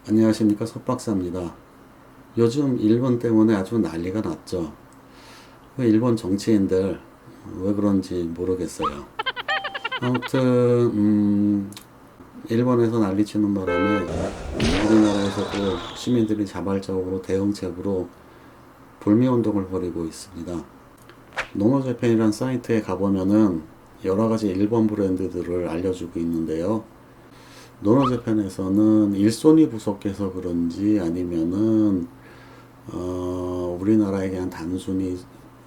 안녕하십니까, 석박사입니다. 요즘 일본 때문에 아주 난리가 났죠. 그 일본 정치인들 왜 그런지 모르겠어요. 아무튼 일본에서 난리치는 바람에 우리나라에서도 시민들이 자발적으로 대응책으로 불매운동을 벌이고 있습니다. 노노재팬이란 사이트에 가보면은 여러 가지 일본 브랜드들을 알려주고 있는데요. 노노재팬에서는 일손이 부족해서 그런지 아니면은 우리나라에 그냥 단순히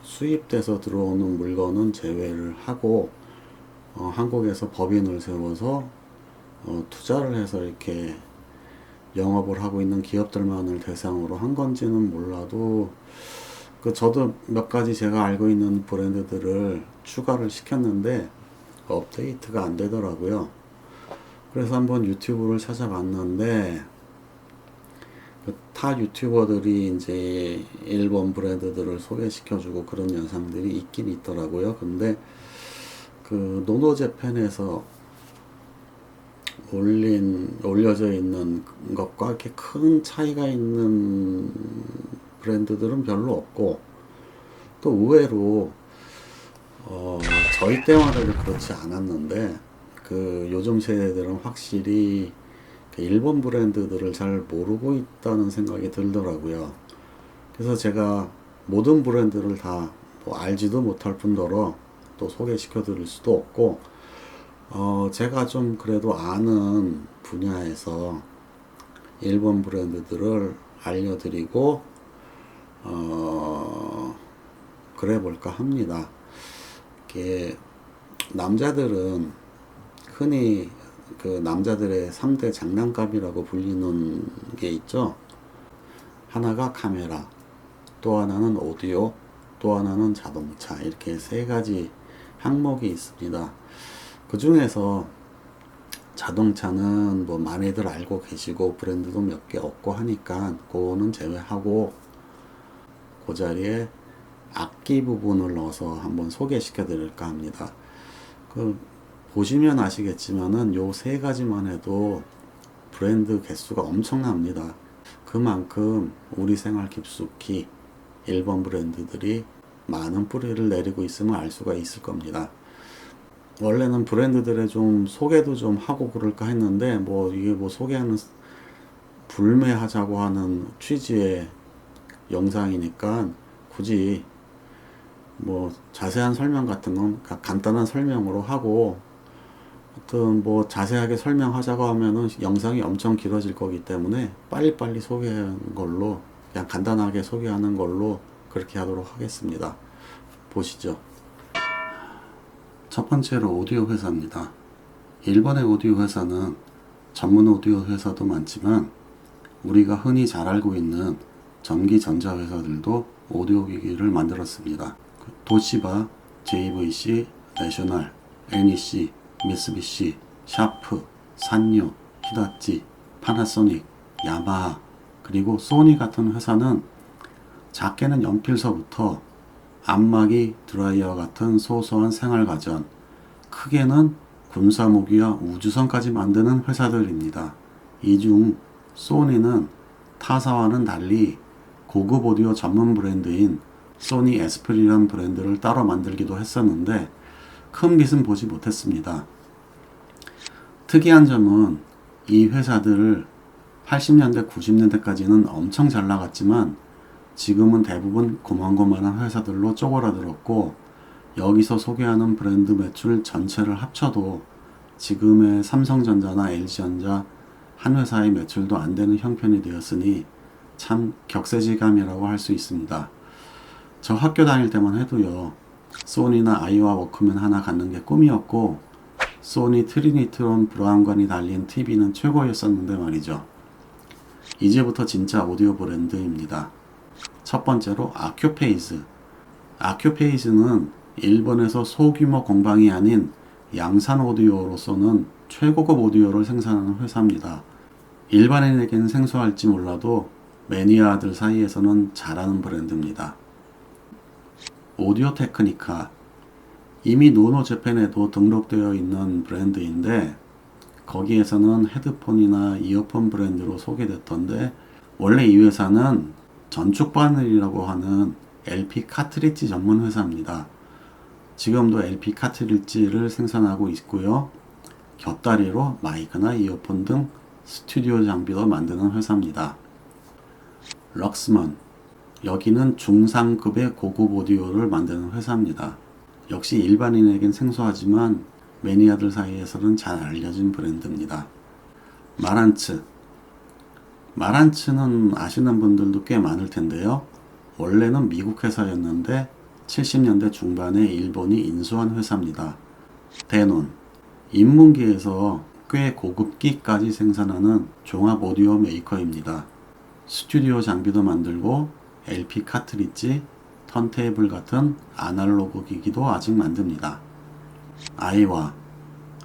수입돼서 들어오는 물건은 제외를 하고 한국에서 법인을 세워서 투자를 해서 이렇게 영업을 하고 있는 기업들만을 대상으로 한 건지는 몰라도 저도 몇 가지 제가 알고 있는 브랜드들을 추가를 시켰는데 업데이트가 안 되더라고요. 그래서 한번 유튜브를 찾아봤는데 타 유튜버들이 이제 일본 브랜드들을 소개시켜주고 그런 영상들이 있긴 있더라고요. 근데 그 노노재팬에서 올려져 있는 것과 이렇게 큰 차이가 있는 브랜드들은 별로 없고, 또 의외로 저희 때만해도 그렇지 않았는데 그 요즘 세대들은 확실히 그 일본 브랜드들을 잘 모르고 있다는 생각이 들더라고요. 그래서 제가 모든 브랜드를 다뭐 알지도 못할 뿐더러 또 소개시켜 드릴 수도 없고, 제가 좀 그래도 아는 분야에서 일본 브랜드들을 알려드리고, 그래 볼까 합니다. 이게 남자들은 흔히 그 남자들의 3대 장난감이라고 불리는 게 있죠. 하나가 카메라, 또 하나는 오디오, 또 하나는 자동차. 이렇게 세 가지 항목이 있습니다. 그 중에서 자동차는 뭐 많이들 알고 계시고 브랜드도 몇 개 없고 하니까 그거는 제외하고 그 자리에 악기 부분을 넣어서 한번 소개시켜 드릴까 합니다. 그 보시면 아시겠지만은 요 세 가지만 해도 브랜드 개수가 엄청납니다. 그만큼 우리 생활 깊숙이 일본 브랜드들이 많은 뿌리를 내리고 있음을 알 수가 있을 겁니다. 원래는 브랜드들의 좀 소개도 좀 하고 그럴까 했는데 뭐 이게 뭐 소개하는 불매하자고 하는 취지의 영상이니까 굳이 뭐 자세한 설명 같은 건 간단한 설명으로 하고, 하여튼 뭐 자세하게 설명하자고 하면은 영상이 엄청 길어질 거기 때문에 빨리빨리 소개하는 걸로, 그냥 간단하게 소개하는 걸로 그렇게 하도록 하겠습니다. 보시죠. 첫 번째로 오디오 회사입니다. 일본의 오디오 회사는 전문 오디오 회사도 많지만 우리가 흔히 잘 알고 있는 전기 전자 회사들도 오디오 기기를 만들었습니다. 도시바, JVC, 내셔널, NEC, 미쓰비시, 샤프, 산요, 히다치, 파나소닉, 야마하, 그리고 소니 같은 회사는 작게는 연필서부터 안마기, 드라이어 같은 소소한 생활가전, 크게는 군사무기와 우주선까지 만드는 회사들입니다. 이 중 소니는 타사와는 달리 고급 오디오 전문 브랜드인 소니 에스프리라는 브랜드를 따로 만들기도 했었는데 큰 빛은 보지 못했습니다. 특이한 점은 이 회사들을 80년대, 90년대까지는 엄청 잘 나갔지만 지금은 대부분 고만고만한 회사들로 쪼그라들었고, 여기서 소개하는 브랜드 매출 전체를 합쳐도 지금의 삼성전자나 LG전자 한 회사의 매출도 안 되는 형편이 되었으니 참 격세지감이라고 할 수 있습니다. 저 학교 다닐 때만 해도요, 소니나 아이와 워크맨 하나 갖는 게 꿈이었고 소니 트리니트론 브라운관이 달린 TV는 최고였었는데 말이죠. 이제부터 진짜 오디오 브랜드입니다. 첫 번째로 아큐페이즈. 아큐페이즈는 일본에서 소규모 공방이 아닌 양산 오디오로서는 최고급 오디오를 생산하는 회사입니다. 일반인에게는 생소할지 몰라도 매니아들 사이에서는 잘하는 브랜드입니다. 오디오 테크니카. 이미 노노재팬에도 등록되어 있는 브랜드인데 거기에서는 헤드폰이나 이어폰 브랜드로 소개됐던데, 원래 이 회사는 전축 바늘이라고 하는 LP 카트리지 전문 회사입니다. 지금도 LP 카트리지를 생산하고 있고요. 곁다리로 마이크나 이어폰 등 스튜디오 장비도 만드는 회사입니다. 럭스먼, 여기는 중상급의 고급 오디오를 만드는 회사입니다. 역시 일반인에겐 생소하지만 매니아들 사이에서는 잘 알려진 브랜드입니다. 마란츠, 마란츠는 아시는 분들도 꽤 많을 텐데요. 원래는 미국 회사였는데 70년대 중반에 일본이 인수한 회사입니다. 데논, 인문계에서 꽤 고급기까지 생산하는 종합 오디오 메이커입니다. 스튜디오 장비도 만들고 LP 카트리지, 턴테이블 같은 아날로그 기기도 아직 만듭니다. 아이와,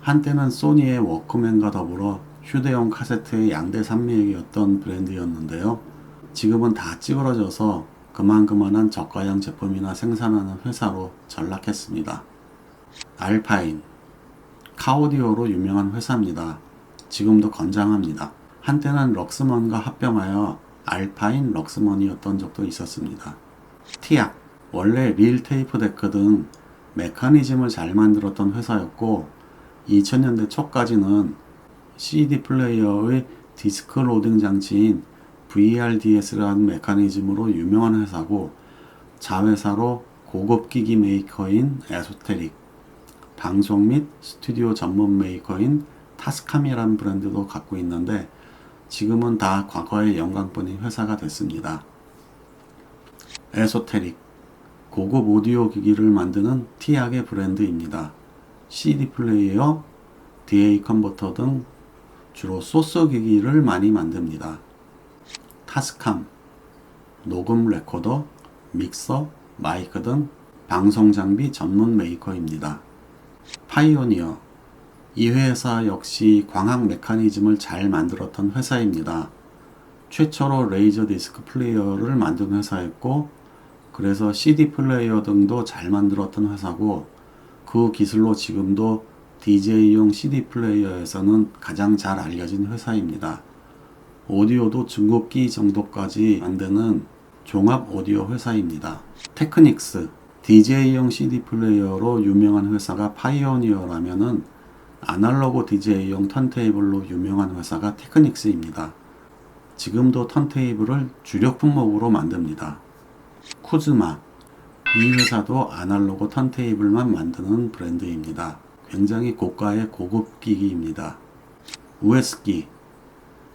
한때는 소니의 워크맨과 더불어 휴대용 카세트의 양대 산맥이었던 브랜드였는데요. 지금은 다 찌그러져서 그만한 저가형 제품이나 생산하는 회사로 전락했습니다. 알파인, 카오디오로 유명한 회사입니다. 지금도 건장합니다. 한때는 럭스먼과 합병하여 알파인 럭스먼이었던 적도 있었습니다. 티악, 원래 릴 테이프 데크 등 메커니즘을 잘 만들었던 회사였고 2000년대 초까지는 CD 플레이어의 디스크 로딩 장치인 VRDS라는 메커니즘으로 유명한 회사고, 자회사로 고급 기기 메이커인 에소테릭, 방송 및 스튜디오 전문 메이커인 타스캄이라는 브랜드도 갖고 있는데 지금은 다 과거의 영광뿐인 회사가 됐습니다. 에소테릭, 고급 오디오 기기를 만드는 티악의 브랜드입니다. CD 플레이어, DA 컨버터 등 주로 소스 기기를 많이 만듭니다. 타스캄, 녹음 레코더, 믹서, 마이크 등 방송 장비 전문 메이커입니다. 파이오니어, 이 회사 역시 광학 메커니즘을 잘 만들었던 회사입니다. 최초로 레이저 디스크 플레이어를 만든 회사였고, 그래서 CD 플레이어 등도 잘 만들었던 회사고, 그 기술로 지금도 DJ용 CD 플레이어에서는 가장 잘 알려진 회사입니다. 오디오도 중급기 정도까지 만드는 종합 오디오 회사입니다. 테크닉스, DJ용 CD 플레이어로 유명한 회사가 파이오니어라면은 아날로그 DJ용 턴테이블로 유명한 회사가 테크닉스입니다. 지금도 턴테이블을 주력 품목으로 만듭니다. 쿠즈마, 이 회사도 아날로그 턴테이블만 만드는 브랜드입니다. 굉장히 고가의 고급 기기입니다. 우에스키,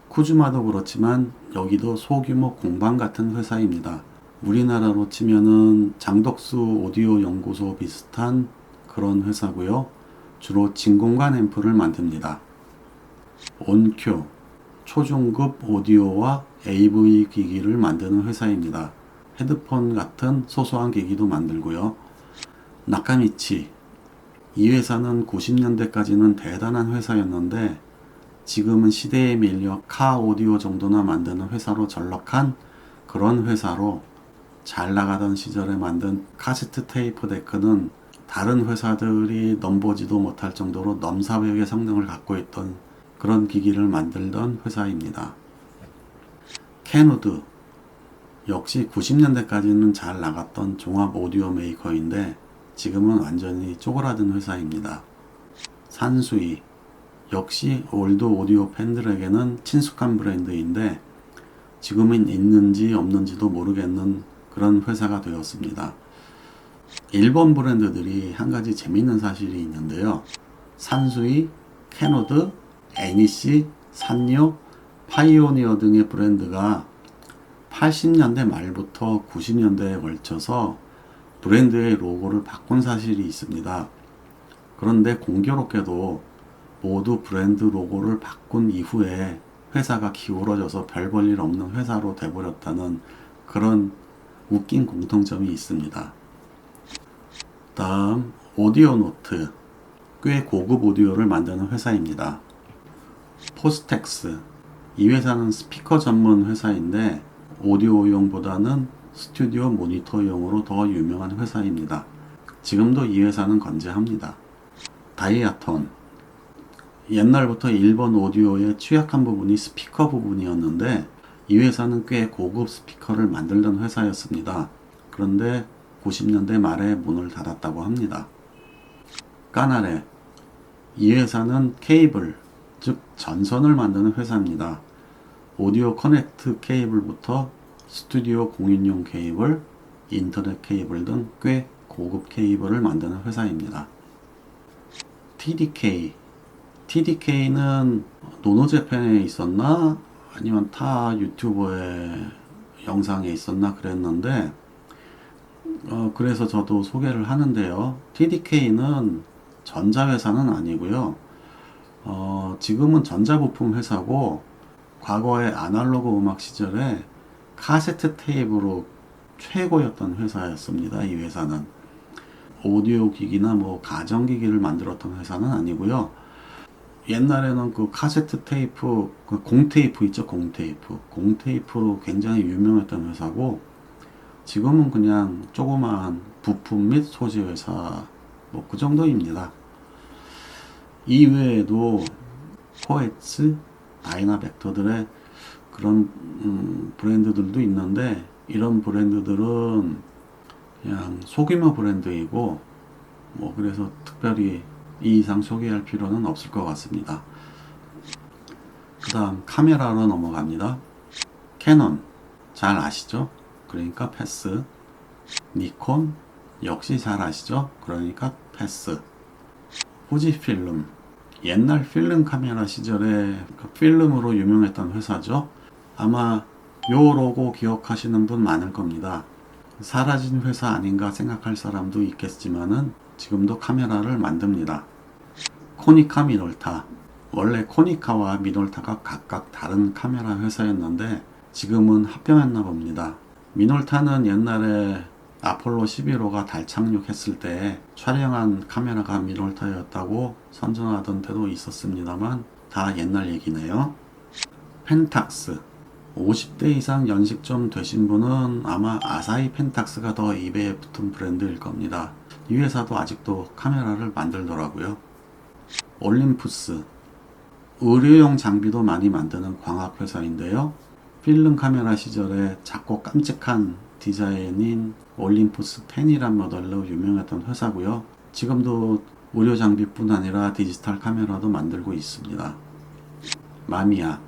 쿠즈마도 그렇지만 여기도 소규모 공방 같은 회사입니다. 우리나라로 치면은 장덕수 오디오 연구소 비슷한 그런 회사고요. 주로 진공관 앰프를 만듭니다. 온큐, 초중급 오디오와 AV 기기를 만드는 회사입니다. 헤드폰 같은 소소한 기기도 만들고요. 나카미치, 이 회사는 90년대까지는 대단한 회사였는데 지금은 시대에 밀려 카 오디오 정도나 만드는 회사로 전락한 그런 회사로, 잘 나가던 시절에 만든 카세트 테이프 데크는 다른 회사들이 넘보지도 못할 정도로 넘사벽의 성능을 갖고 있던 그런 기기를 만들던 회사입니다. 캐누드, 역시 90년대까지는 잘 나갔던 종합 오디오 메이커인데 지금은 완전히 쪼그라든 회사입니다. 산수이, 역시 올드 오디오 팬들에게는 친숙한 브랜드인데 지금은 있는지 없는지도 모르겠는 그런 회사가 되었습니다. 일본 브랜드들이 한 가지 재미있는 사실이 있는데요. 산수이, 캐노드, 애니시, 산요, 파이오니어 등의 브랜드가 80년대 말부터 90년대에 걸쳐서 브랜드의 로고를 바꾼 사실이 있습니다. 그런데 공교롭게도 모두 브랜드 로고를 바꾼 이후에 회사가 기울어져서 별 볼 일 없는 회사로 돼버렸다는 그런 웃긴 공통점이 있습니다. 다음 오디오 노트, 꽤 고급 오디오를 만드는 회사입니다. 포스텍스, 이 회사는 스피커 전문 회사인데 오디오용보다는 스튜디오 모니터용으로 더 유명한 회사입니다. 지금도 이 회사는 건재합니다. 다이아톤, 옛날부터 일본 오디오의 취약한 부분이 스피커 부분이었는데 이 회사는 꽤 고급 스피커를 만들던 회사였습니다. 그런데 90년대 말에 문을 닫았다고 합니다. 까나레. 이 회사는 케이블, 즉 전선을 만드는 회사입니다. 오디오 커넥트 케이블부터 스튜디오 공인용 케이블, 인터넷 케이블 등 꽤 고급 케이블을 만드는 회사입니다. TDK. TDK는 노노재팬에 있었나? 아니면 타 유튜버의 영상에 있었나 그랬는데 그래서 저도 소개를 하는데요. TDK는 전자회사는 아니고요. 지금은 전자부품 회사고 과거에 아날로그 음악 시절에 카세트 테이프로 최고였던 회사였습니다. 이 회사는 오디오 기기나 뭐 가전기기를 만들었던 회사는 아니고요. 옛날에는 그 카세트 테이프, 그 공테이프 있죠, 공테이프로 굉장히 유명했던 회사고 지금은 그냥 조그마한 부품 및 소재 회사 뭐 그 정도입니다. 이외에도 포에츠, 다이나벡터들의 그런 브랜드들도 있는데 이런 브랜드들은 그냥 소규모 브랜드이고 뭐 그래서 특별히 이 이상 소개할 필요는 없을 것 같습니다. 그 다음 카메라로 넘어갑니다. 캐논 잘 아시죠? 그러니까 패스. 니콘 역시 잘 아시죠? 그러니까 패스. 후지필름 옛날 필름 카메라 시절에 그 필름으로 유명했던 회사죠. 아마 요 로고 기억하시는 분 많을 겁니다. 사라진 회사 아닌가 생각할 사람도 있겠지만은 지금도 카메라를 만듭니다. 코니카 미놀타. 원래 코니카와 미놀타가 각각 다른 카메라 회사였는데 지금은 합병했나 봅니다. 미놀타는 옛날에 아폴로 11호가 달 착륙했을 때 촬영한 카메라가 미놀타였다고 선전하던 때도 있었습니다만 다 옛날 얘기네요. 펜탁스. 50대 이상 연식 좀 되신 분은 아마 아사히 펜탁스가 더 입에 붙은 브랜드일 겁니다. 이 회사도 아직도 카메라를 만들더라고요. 올림푸스. 의료용 장비도 많이 만드는 광학 회사인데요. 필름 카메라 시절에 작고 깜찍한 디자인인 올림푸스 10이란 모델로 유명했던 회사고요. 지금도 의료 장비뿐 아니라 디지털 카메라도 만들고 있습니다. 마미야.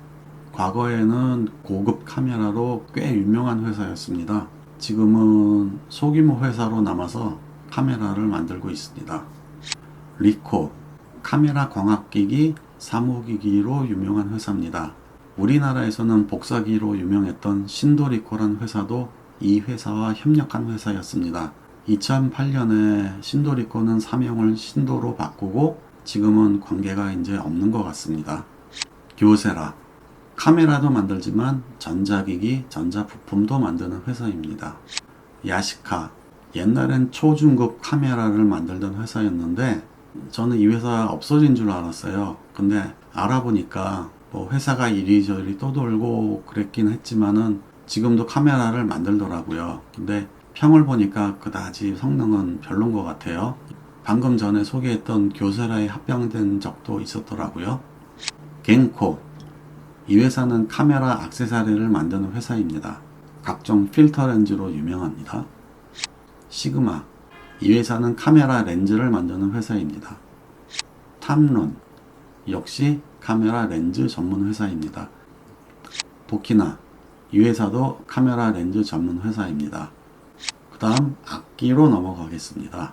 과거에는 고급 카메라로 꽤 유명한 회사였습니다. 지금은 소규모 회사로 남아서 카메라를 만들고 있습니다. 리코. 카메라 광학기기, 사무기기로 유명한 회사입니다. 우리나라에서는 복사기로 유명했던 신도리코란 회사도 이 회사와 협력한 회사였습니다. 2008년에 신도리코는 사명을 신도로 바꾸고 지금은 관계가 이제 없는 것 같습니다. 교세라. 카메라도 만들지만 전자기기, 전자부품도 만드는 회사입니다. 야시카. 옛날엔 초중급 카메라를 만들던 회사였는데 저는 이 회사 없어진 줄 알았어요. 근데 알아보니까 뭐 회사가 이리저리 떠돌고 그랬긴 했지만은 지금도 카메라를 만들더라고요. 근데 평을 보니까 그다지 성능은 별론 것 같아요. 방금 전에 소개했던 교세라에 합병된 적도 있었더라고요. 겐코. 이 회사는 카메라 액세서리를 만드는 회사입니다. 각종 필터 렌즈로 유명합니다. 시그마. 이 회사는 카메라 렌즈를 만드는 회사입니다. 탐론. 역시 카메라 렌즈 전문 회사입니다. 도키나. 이 회사도 카메라 렌즈 전문 회사입니다. 그 다음 악기로 넘어가겠습니다.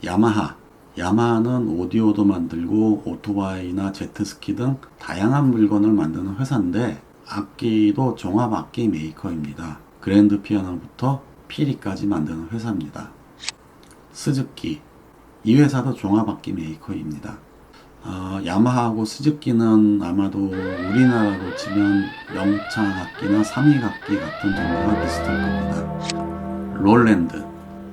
야마하. 야마하는 오디오도 만들고 오토바이나 제트스키 등 다양한 물건을 만드는 회사인데 악기도 종합악기 메이커입니다. 그랜드 피아노부터 피리까지 만드는 회사입니다. 스즈키. 이 회사도 종합악기 메이커입니다. 야마하하고 스즈키는 아마도 우리나라로 치면 명창악기나 삼익악기 같은 정도가 비슷할 겁니다. 롤랜드.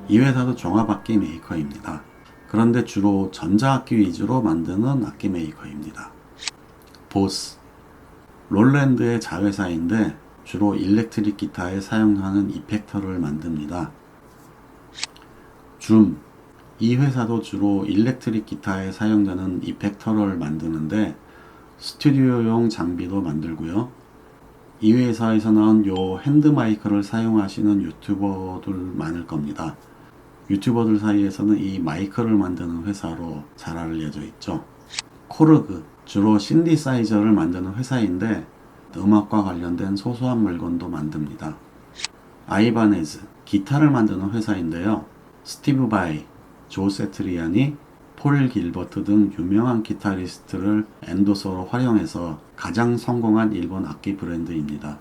이 회사도 종합악기 메이커입니다. 그런데 주로 전자악기 위주로 만드는 악기 메이커입니다. 보스. 롤랜드의 자회사인데 주로 일렉트릭 기타에 사용하는 이펙터를 만듭니다. 줌. 이 회사도 주로 일렉트릭 기타에 사용되는 이펙터를 만드는데 스튜디오용 장비도 만들고요. 이 회사에서 나온 요 핸드 마이크를 사용하시는 유튜버들 많을 겁니다. 유튜버들 사이에서는 이 마이크를 만드는 회사로 잘 알려져 있죠. 코르그, 주로 신디사이저를 만드는 회사인데 음악과 관련된 소소한 물건도 만듭니다. 아이바네즈, 기타를 만드는 회사인데요. 스티브 바이, 조 세트리아니, 폴 길버트 등 유명한 기타리스트를 엔도서로 활용해서 가장 성공한 일본 악기 브랜드입니다.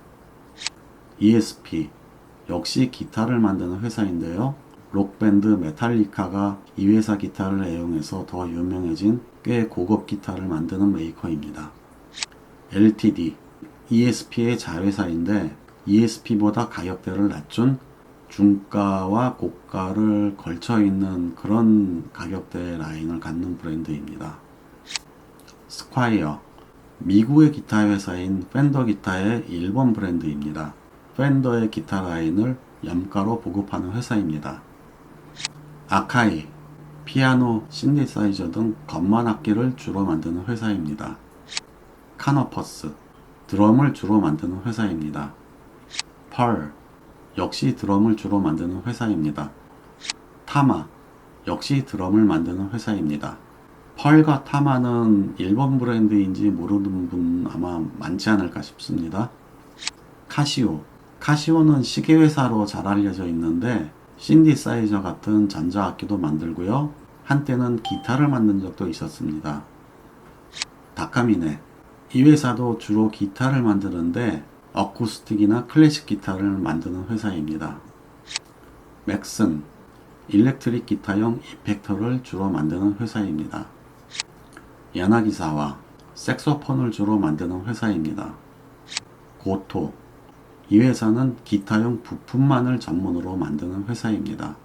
ESP, 역시 기타를 만드는 회사인데요. 록밴드 메탈리카가 이 회사 기타를 애용해서 더 유명해진 꽤 고급 기타를 만드는 메이커입니다. LTD, ESP의 자회사인데 ESP보다 가격대를 낮춘 중가와 고가를 걸쳐 있는 그런 가격대 라인을 갖는 브랜드입니다. 스콰이어, 미국의 기타 회사인 펜더 기타의 일본 브랜드입니다. 펜더의 기타 라인을 염가로 보급하는 회사입니다. 아카이, 피아노, 신디사이저 등 건반 악기를 주로 만드는 회사입니다. 카너퍼스, 드럼을 주로 만드는 회사입니다. 펄, 역시 드럼을 주로 만드는 회사입니다. 타마, 역시 드럼을 만드는 회사입니다. 펄과 타마는 일본 브랜드인지 모르는 분 아마 많지 않을까 싶습니다. 카시오, 카시오는 시계회사로 잘 알려져 있는데 신디사이저 같은 전자악기도 만들고요. 한때는 기타를 만든 적도 있었습니다. 다카미네, 이 회사도 주로 기타를 만드는데 어쿠스틱이나 클래식 기타를 만드는 회사입니다. 맥슨, 일렉트릭 기타용 이펙터를 주로 만드는 회사입니다. 야나기사와, 색소폰을 주로 만드는 회사입니다. 고토, 이 회사는 기타용 부품만을 전문으로 만드는 회사입니다.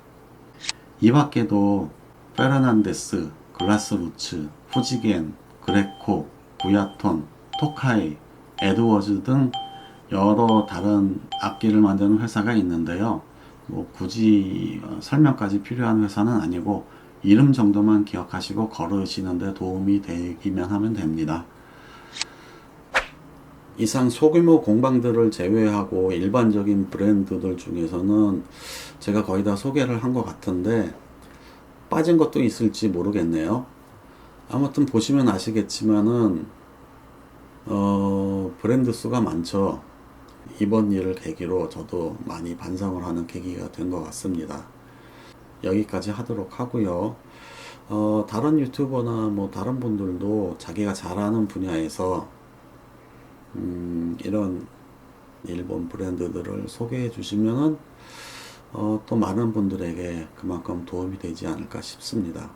이 밖에도 페르난데스, 글라스루츠, 후지겐, 그레코, 부야톤, 토카이, 에드워즈 등 여러 다른 악기를 만드는 회사가 있는데요. 굳이 설명까지 필요한 회사는 아니고 이름 정도만 기억하시고 걸으시는데 도움이 되기만 하면 됩니다. 이상 소규모 공방들을 제외하고 일반적인 브랜드들 중에서는 제가 거의 다 소개를 한 것 같은데 빠진 것도 있을지 모르겠네요. 아무튼 보시면 아시겠지만은 브랜드 수가 많죠. 이번 일을 계기로 저도 많이 반성을 하는 계기가 된 것 같습니다. 여기까지 하도록 하고요. 다른 유튜버나 다른 분들도 자기가 잘하는 분야에서 이런 일본 브랜드들을 소개해 주시면은 또 많은 분들에게 그만큼 도움이 되지 않을까 싶습니다.